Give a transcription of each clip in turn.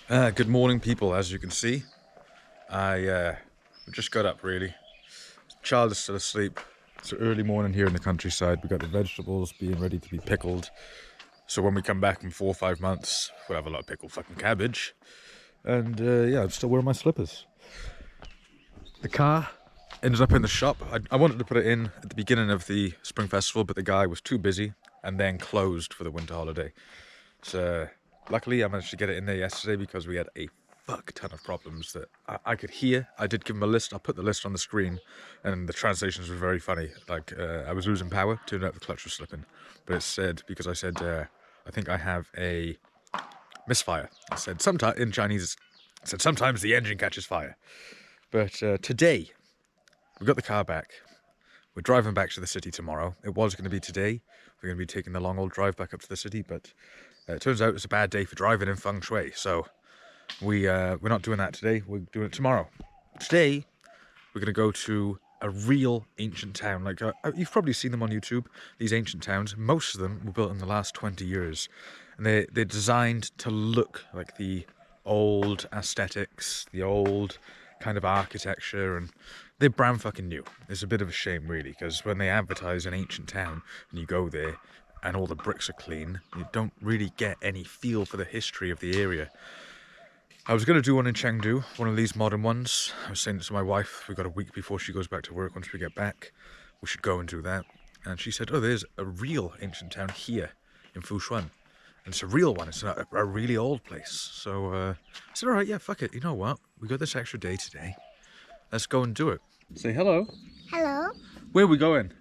Good morning, people. As you can see, I just got up, really. Child is still asleep. It's early morning here in the countryside. We got the vegetables being ready to be pickled. So when we come back in 4 or 5 months, we'll have a lot of pickled fucking cabbage. And yeah, I'm still wearing my slippers. The car ended up in the shop. I wanted to put it in at the beginning of the Spring Festival, but the guy was too busy and then closed for the winter holiday. So luckily I managed to get it in there yesterday because we had a fuck ton of problems that I could hear. I did give him a list. I'll put the list on the screen, and the translations were very funny. Like I was losing power, turned out the clutch was slipping, but it said, because I said I think I have a misfire. I said sometimes in Chinese, it said sometimes the engine catches fire. But today we got the car back. We're driving back to the city tomorrow. It was going to be today. We're going to be taking the long old drive back up to the city, but it turns out it's a bad day for driving in feng shui. So we're not doing that today. We're doing it tomorrow. Today we're going to go to a real ancient town. Like you've probably seen them on YouTube. These ancient towns. Most of them were built in the last 20 years, and they're designed to look like the old aesthetics, the old kind of architecture, and they're brand fucking new. It's a bit of a shame, really, because when they advertise an ancient town and you go there and all the bricks are clean, you don't really get any feel for the history of the area. I was going to do one in Chengdu, one of these modern ones. I was saying it to my wife, we've got a week before she goes back to work. Once we get back, we should go and do that. And she said, oh, there's a real ancient town here in Fushuan. And it's a real one. It's a really old place. So I said, all right, yeah, fuck it. You know what? We got this extra day today. Let's go and do it. Say hello. Hello. Where are we going?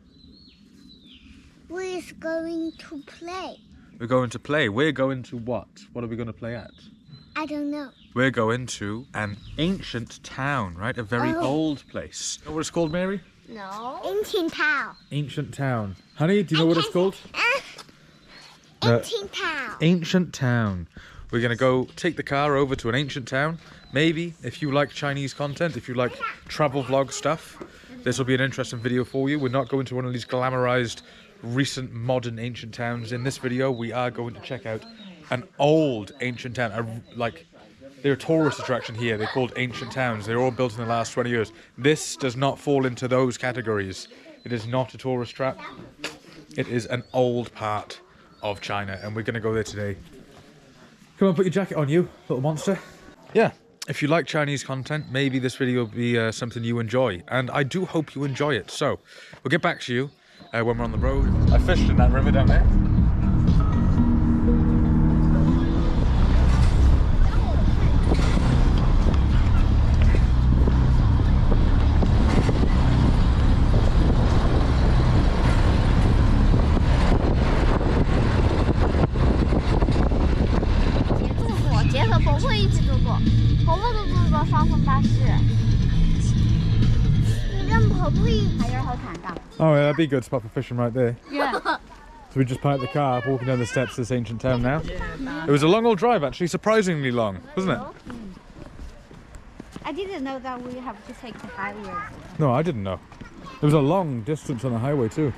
We're going to play. We're going to play. We're going to what? What are we going to play at? I don't know. We're going to an ancient town, right? A very old place. You know what it's called, Mary? No. Ancient town. Ancient town. Honey, do you know what it's called? Ancient town. Ancient town. We're going to go take the car over to an ancient town. Maybe, if you like Chinese content, if you like travel vlog stuff, this will be an interesting video for you. We're not going to one of these glamorized, recent, modern ancient towns. In this video, we are going to check out an old ancient town. They're a tourist attraction here. They're called ancient towns. They're all built in the last 20 years. This does not fall into those categories. It is not a tourist trap. It is an old part of China, and we're going to go there today. Come on, put your jacket on, you little monster. Yeah, if you like Chinese content, maybe this video will be something you enjoy, and I do hope you enjoy it. So we'll get back to you when we're on the road. I fished in that river down there. Oh yeah, that'd be a good spot for fishing right there. Yeah. So we just parked the car, walking down the steps of this ancient town now. It was a long old drive, actually, surprisingly long, wasn't it? I didn't know that we have to take the highway. No, I didn't know. It was a long distance on the highway too.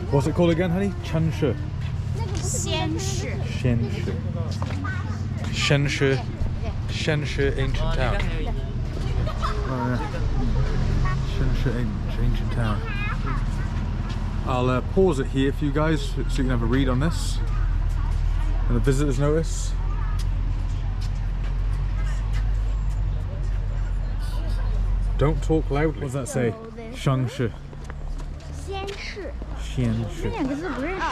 What's it called again, honey? Xian Shi. Xian Shi. Xian Shi. Xian Shi. Xian Shi ancient town. Oh, yeah. Xian Shi ancient town. I'll pause it here for you guys so you can have a read on this. And the visitor's notice. Don't talk loudly. What does that say? Xiangshi. Xian Xian Shi. 两个字不认识。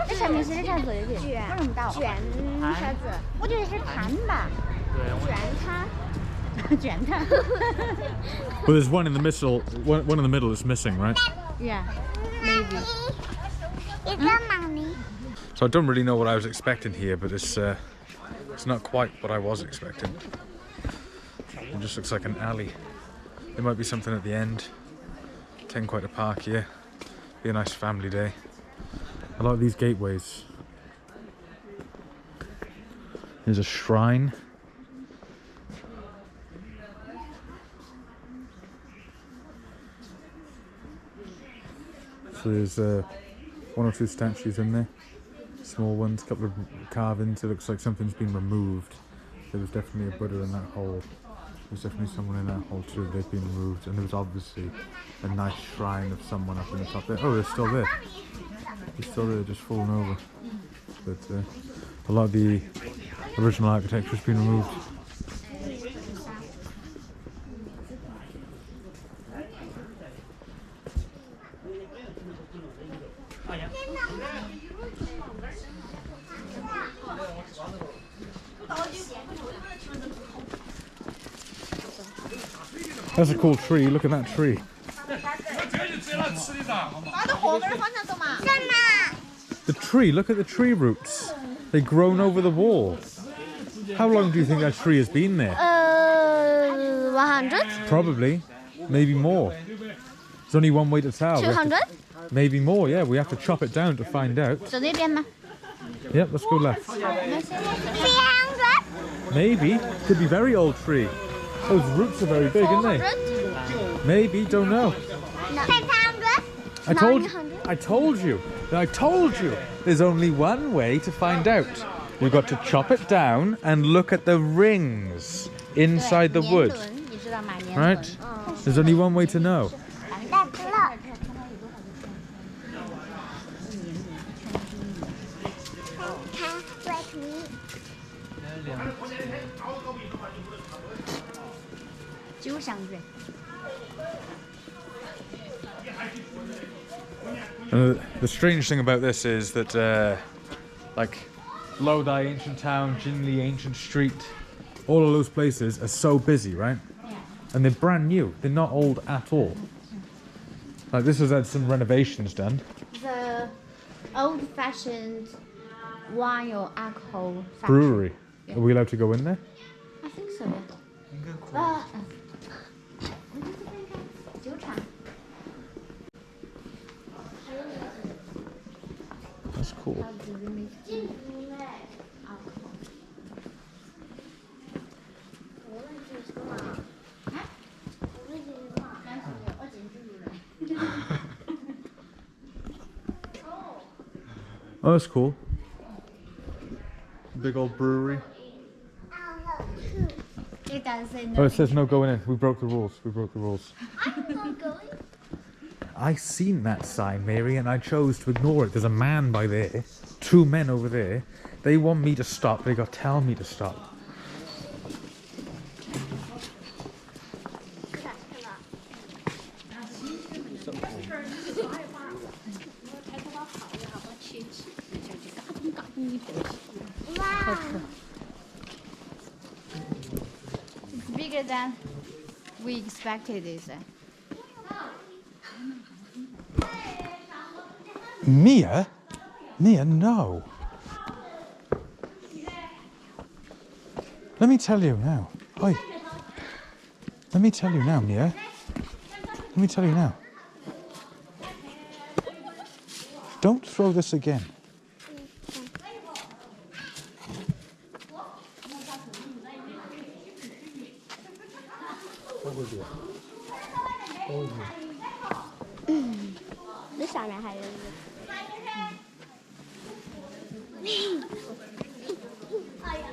这上面是这样子的，为什么大？卷啥子？我觉得是盘吧。卷它。卷它。 Well, there's one in the middle. One in the middle is missing, right? Yeah, maybe. Is that mommy? So I don't really know what I was expecting here, but it's not quite what I was expecting. It just looks like an alley. There might be something at the end. Taking quite a park here. Be a nice family day. I like these gateways. There's a shrine. So there's one or two statues in there. Small ones, a couple of carvings. It looks like something's been removed. There was definitely a Buddha in that hole. There's definitely someone in that hole too. They've been removed, and there was obviously a nice shrine of someone up in the top there. Oh, they're still there. They're still there, just fallen over. But a lot of the original architecture has been removed. That's a cool tree. Look at that tree. The tree. Look at the tree roots. They've grown over the wall. How long do you think that tree has been there? 100? Probably. Maybe more. There's only one way to tell. 200? Maybe more, yeah. We have to chop it down to find out. 走那边吗？ Yep, let's go left. 300? Maybe. Could be very old tree. Those roots are very big, aren't they? 400? Maybe, don't know. 600? I told you. 900? I told you. There's only one way to find out. You've got to chop it down and look at the rings inside the wood. 你知道吗？年轮。 Right? There's only one way to know. Let's look. Like me. 就上去。 The strange thing about this is that, like, Lodi Ancient Town, Jinli Ancient Street, all of those places are so busy, right? And they're brand new. They're not old at all. Like, this has had some renovations done. The old-fashioned wine or alcohol factory. Brewery. Yeah. Are we allowed to go in there? I think so. Yeah. 酒厂。 That's cool. Oh, that's cool. Big old brewery. It does say Oh, no. it says no going in. We broke the rules. We broke the rules. I'm not going. I seen that sign, Mary, and I chose to ignore it. There's a man by there, two men over there. They want me to stop. They got to tell me to stop. Wow. It's bigger than we expected, is it? Mia? Mia, no. Let me tell you now. Oi. Let me tell you now, Mia. Let me tell you now. Don't throw this again.这上面还有一个。哎呀！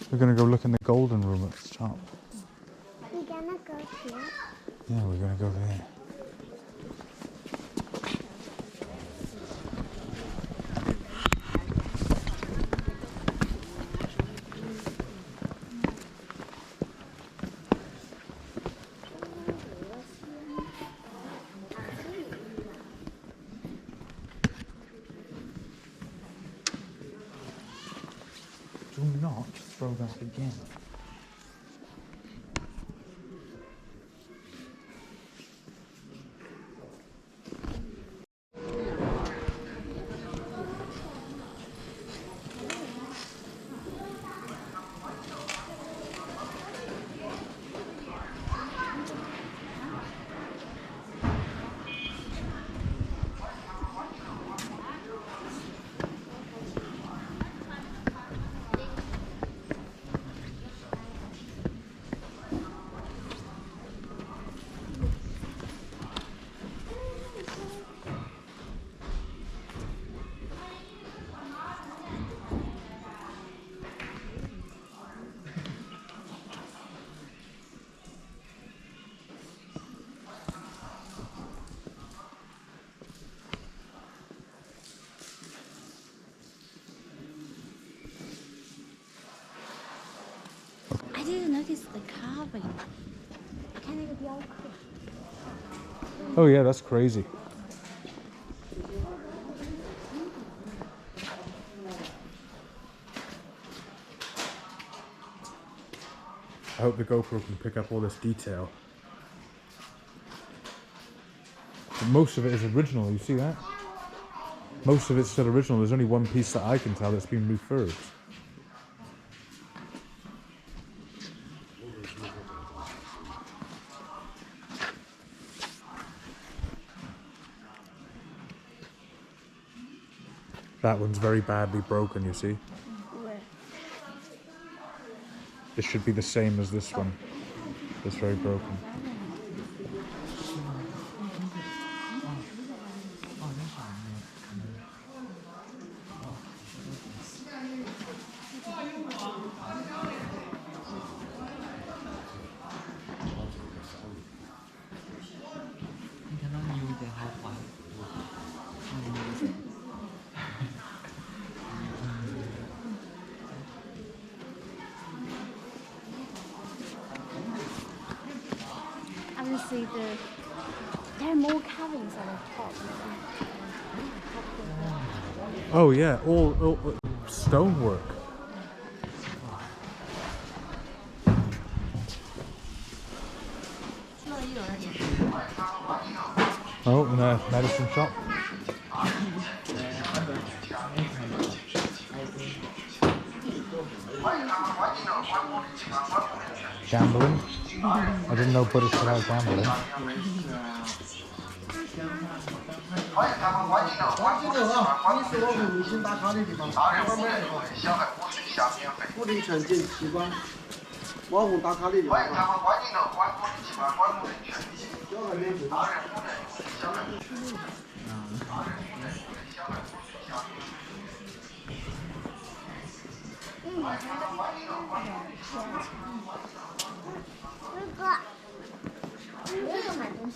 We're gonna go look in the golden room at the top. We're gonna go here. Yeah, we're gonna go there. Do not throw that again. carving. 看那个雕刻。 Oh yeah, that's crazy. I hope the GoPro can pick up all this detail. But most of it is original, you see that? Most of it's still original. There's only one piece that I can tell that's been refurbed. That one's very badly broken, you see? This should be the same as this one. It's very broken. Obviously, there are more carvings on the top. Oh yeah, all stonework. Oh, and a medicine shop. Gambling. I didn't know Buddhists could have gambling. 欢迎他们关进了关公的关公的五星打卡的地方，达人夫人小孩5岁以下免费。福利全景奇观，网红打卡的地方。欢迎他们关进了关公的奇观，关公的全景。小孩免费。达人夫人小孩5岁以下。达人夫人小孩5岁以下。欢迎他们关进了关公的奇观。哥哥，我也想买东西。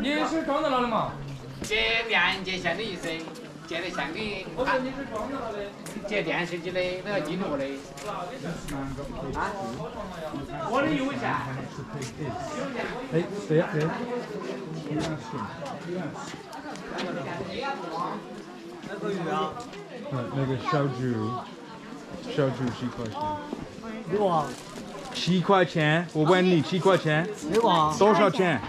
你是装在哪里嘛？接连接线的意思，接的线给我说你是装在哪里？接电视机的那个记录的。啊？我的有线。 Hey, stay up here. 那个烧猪7块钱，我问你7块钱，多少钱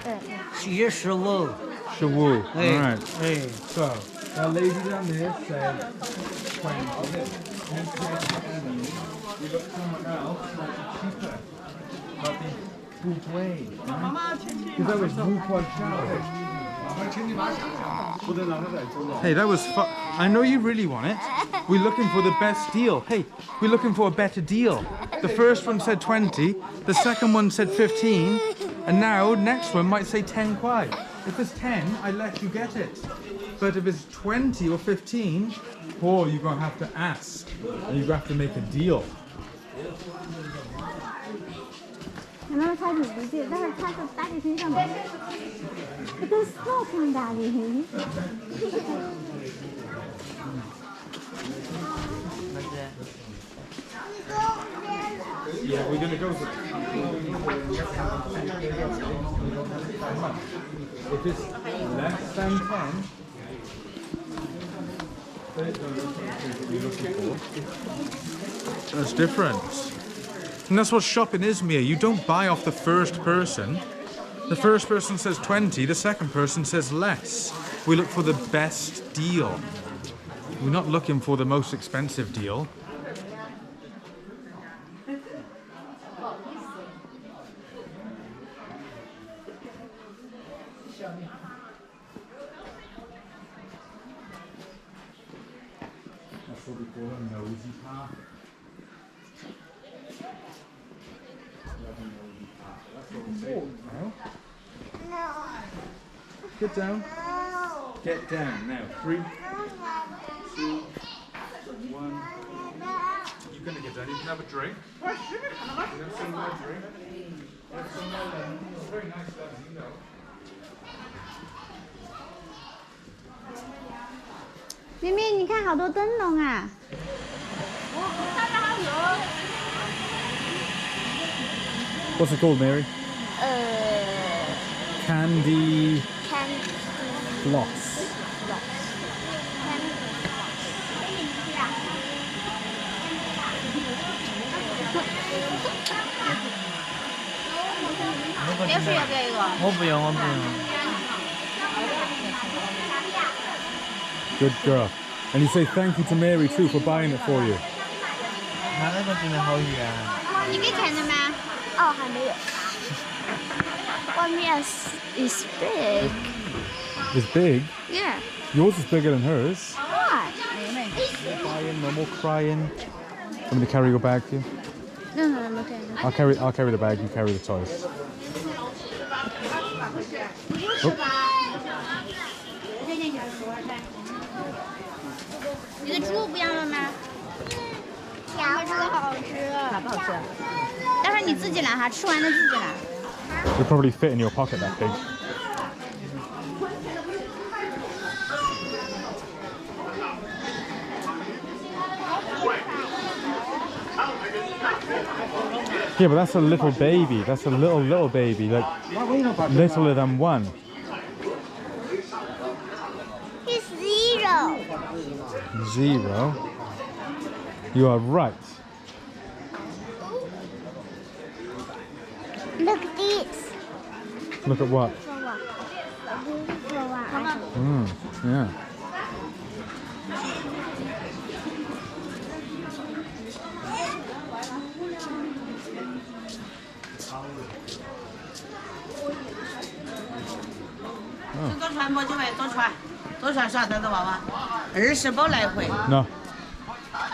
15。 ？15. Alright. Hey. So, that lady down there said 20. We got someone else that's cheaper. But the both ways. Because that was 5块钱. Hey, that was fun. I know you really want it. We're looking for the best deal. Hey, we're looking for a better deal. The first one said 20, the second one said 15, and now next one might say 10 kwai. If it's 10, I let you get it. But if it's 20 or 15, oh, you're going to have to ask. And you're going to have to make a deal. 可能他挺不介，但是他是搭在身上的，都少挺大的。Yeah, we're going to go for If it's less than 10, that's different. And that's what shopping is, Mia. You don't buy off the first person. The first person says 20, the second person says less. We look for the best deal. We're not looking for the most expensive deal. Get down. Get down now. 3, 2, 1. You're gonna get down. You can have a drink. You have some more drink. You have some more lemon. It's very nice lemon, you know. 明明，你看好多灯笼啊！ What's it called, Mary? Candy floss. 别说要不要一个？我不用，我不用。 Good girl. And you say thank you to Mary too for buying it for you. 他那个真的好远。你给钱的吗？哦，还没有。外面 is big. It's big. Yeah. Yours is bigger than hers. Why? Crying, no more crying. Want me to carry your bag for you? No, no, I'm okay. I'll carry the bag. You carry the toys. Oh. 你的猪不要了吗？要，这个好好吃。哪不好吃？待会儿你自己拿哈，吃完了自己拿。 It'll probably fit in your pocket, that big. Yeah, but that's a little baby. That's a little baby, like littler than 1. It's 0. 0. You are right. Look at this. Look at what? Yeah. Oh. 坐船过去呗，坐船啥子的娃娃，20包来回。 No.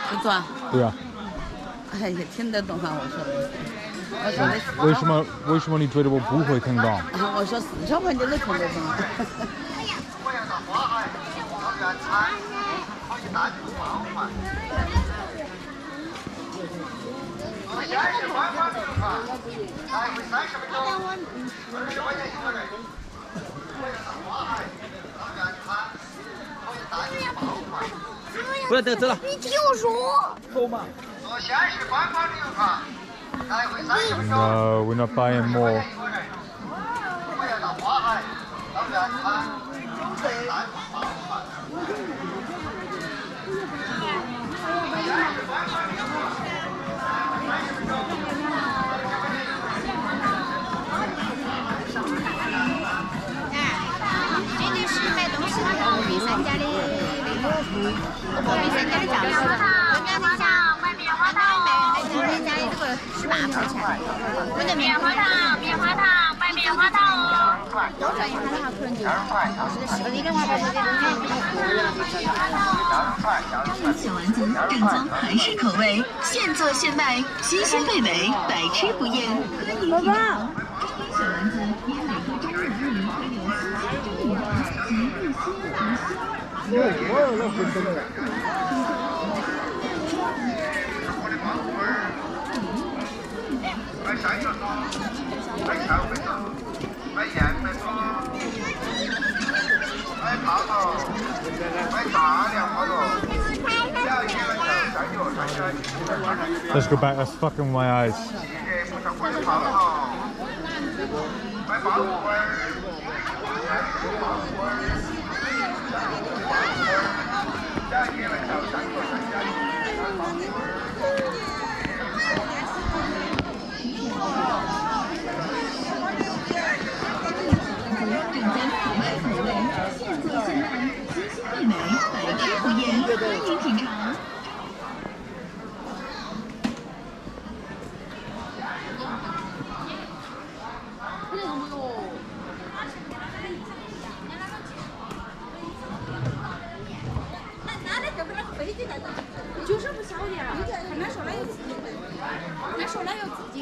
不坐。对啊。哎呀，听得懂啊，我说的。为什么你觉得我不会听懂？我说40块钱都听得懂。不要走了。你听我说。走嘛。 No, we're not buying more.小丸子正宗韩式口味，现做现卖，新鲜美味，百吃不厌。欢迎品尝。小丸子因每个周日而名，会有新鲜蒸饮及日新Let's go back. That's fucking my eyes.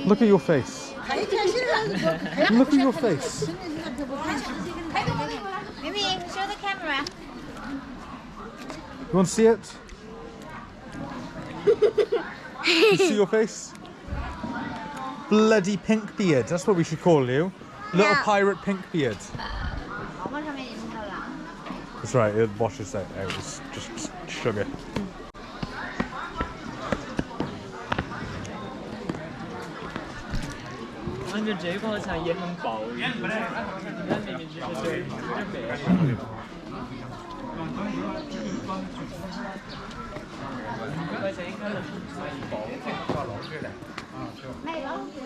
Look at your face. Look at your face. Mimi, show the camera. You want to see it? You see your face? Bloody pink beard. That's what we should call you. Little pirate pink beard. That's right, it washes that out. It's just sugar.感觉这个好像也很薄，你看里面就是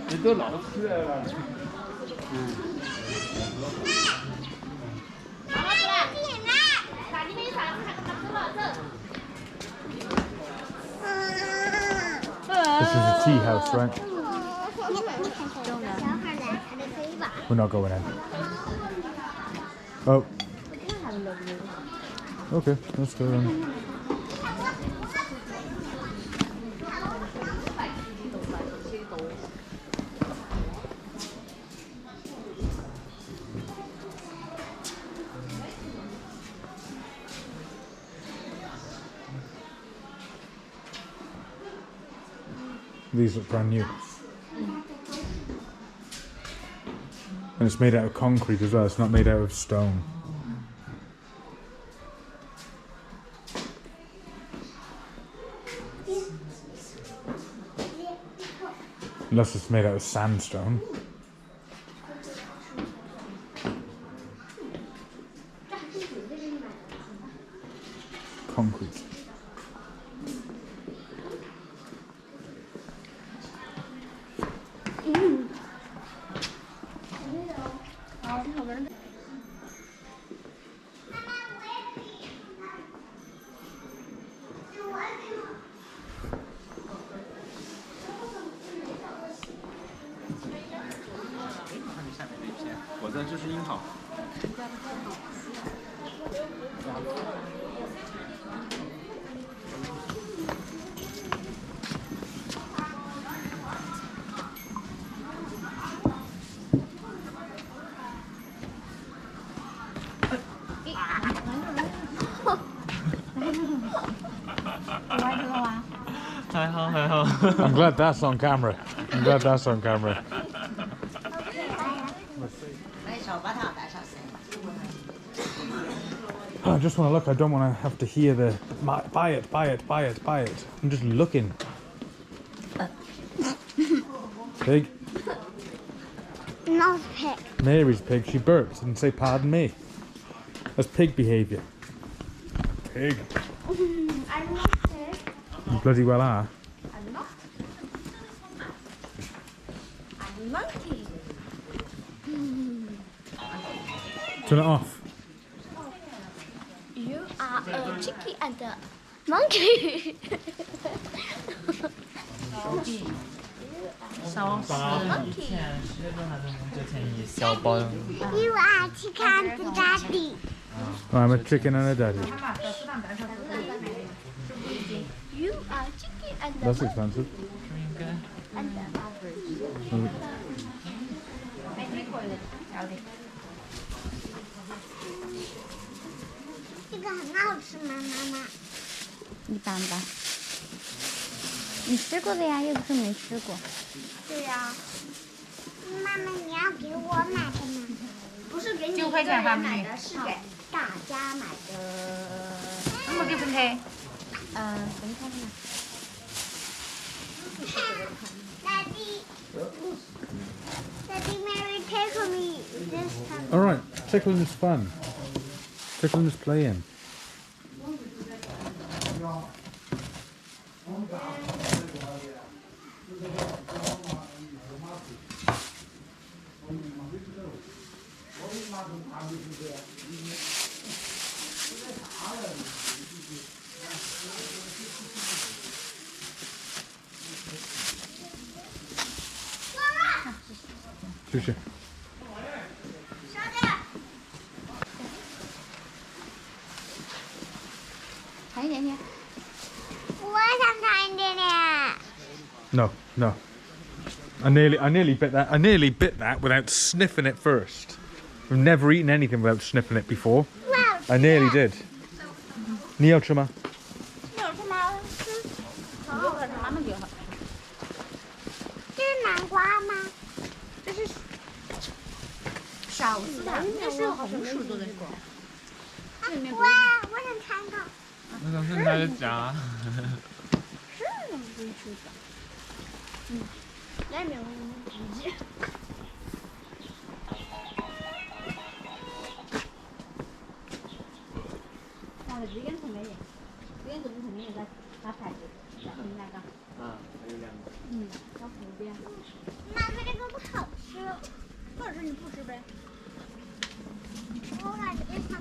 你都捞出来了。This is a tea house, right? We're not going in. Oh. Okay, let's go then. These look brand new. And it's made out of concrete as well, it's not made out of stone. Unless it's made out of sandstone. Concrete. I'm glad that's on camera. I'm glad that's on camera. I just want to look. I don't want to have to hear the buy it, buy it, buy it, buy it. I'm just looking. Pig. Not pig. Mary's pig. She burped and say pardon me. That's pig behaviour. Pig. I'm not pig. You bloody well are. I'm not. I'm monkey. Turn it off. You are a chicken and a monkey. 烧死以前10多还是5、9天一小包。 You are chicken and a daddy. I'm a chicken and a daddy. You are chicken and a That's expensive. Mm. 这个很好吃吗，妈妈？一般般。你吃过的呀，又不是没吃过。对呀。妈妈，你要给我买的吗？不是给你9块钱吧，买的，是给大家买的。怎么给分开？分开的嘛。Daddy, Daddy, Mary, take me this time. All right, tickling is fun. Tickling is playing. Sushi. 尝一点点。我想尝一点点。 No, no. I nearly bit that. I nearly bit that without sniffing it first. I've never eaten anything without sniffing it before. I nearly did. 你要吃吗？你有吃吗？吃。好，我让妈妈给我。这是南瓜吗？这是苕子的，应该是红薯做的是吧？这里面不是。我想尝个。那个是它的夹。是那么不吃的。嗯，来没有直接。那这个是没有，这个是不是没有在打牌子？你那个？啊，还有2个。嗯，到湖边。妈妈这个不好吃，不好吃你不吃呗。我感觉它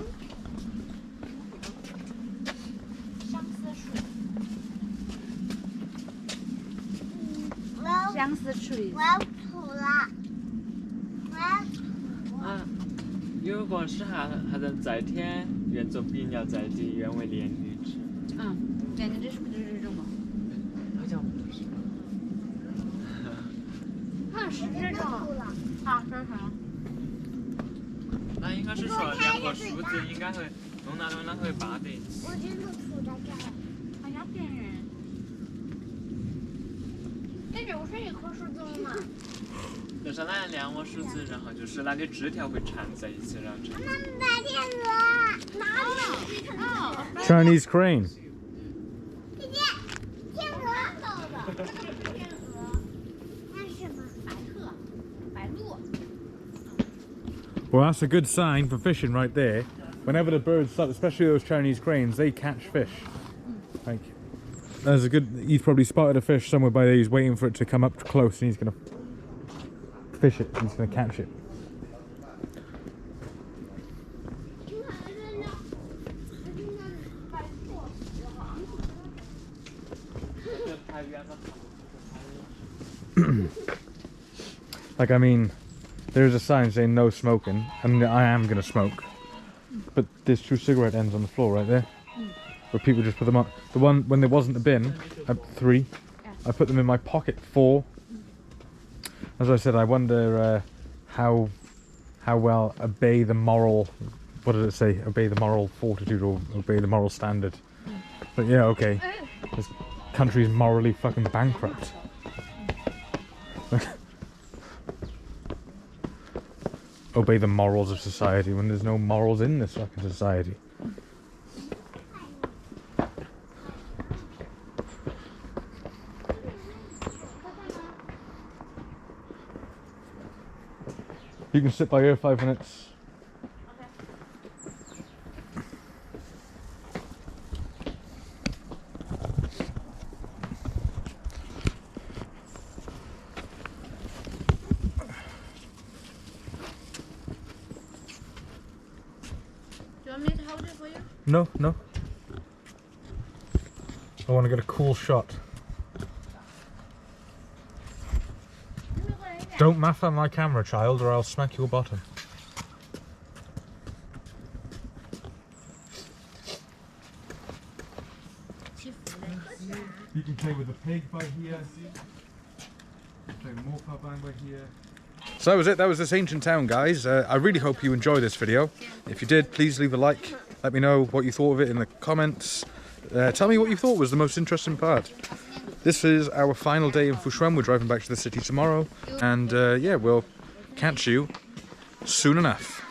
相思树。我相思树。要吐了，我要吐。啊，如果是还能在天，愿做比鸟在地，愿为连理枝。嗯，连理枝是不是就是这种吗？好像不是。好像是这种。好，这是。那应该是说2个数字应该会弄那会拔的。我真的吐在这儿。好像骗人。这不是一棵树字吗？就是那2个数字，然后就是那个枝条会缠在一起，然后成。妈妈白天鹅，哪里？ Chinese crane. 姐姐，天鹅。这是天鹅。那是什么？白鹤，白鹭。 Well, that's a good sign for fishing right there. Whenever the birds start, especially those Chinese cranes, they catch fish. Like, there's a good. He's probably spotted a fish somewhere by there. He's waiting for it to come up close, and he's gonna fish it. He's gonna catch it. Like, I mean, there's a sign saying no smoking, and I am gonna smoke. But there's 2 cigarette ends on the floor right there, where people just put them on. The one when there wasn't a bin, 3. I put them in my pocket 4. As I said, I wonder how well obey the moral. What did it say? Obey the moral fortitude or obey the moral standard. But yeah, okay. This country's morally fucking bankrupt. Obey the morals of society when there's no morals in this fucking society. You can sit by here 5 minutes. Do you want me to hold it for you? No, no. I want to get a cool shot. Don't maff on my camera, child, or I'll smack your bottom. You can play with the pig by here. Play with more bang by here. So that was it. That was this ancient town, guys. I really hope you enjoyed this video. If you did, please leave a like. Let me know what you thought of it in the comments. Tell me what you thought was the most interesting part. This is our final day in Fushuan. We're driving back to the city tomorrow. And yeah, we'll catch you soon enough.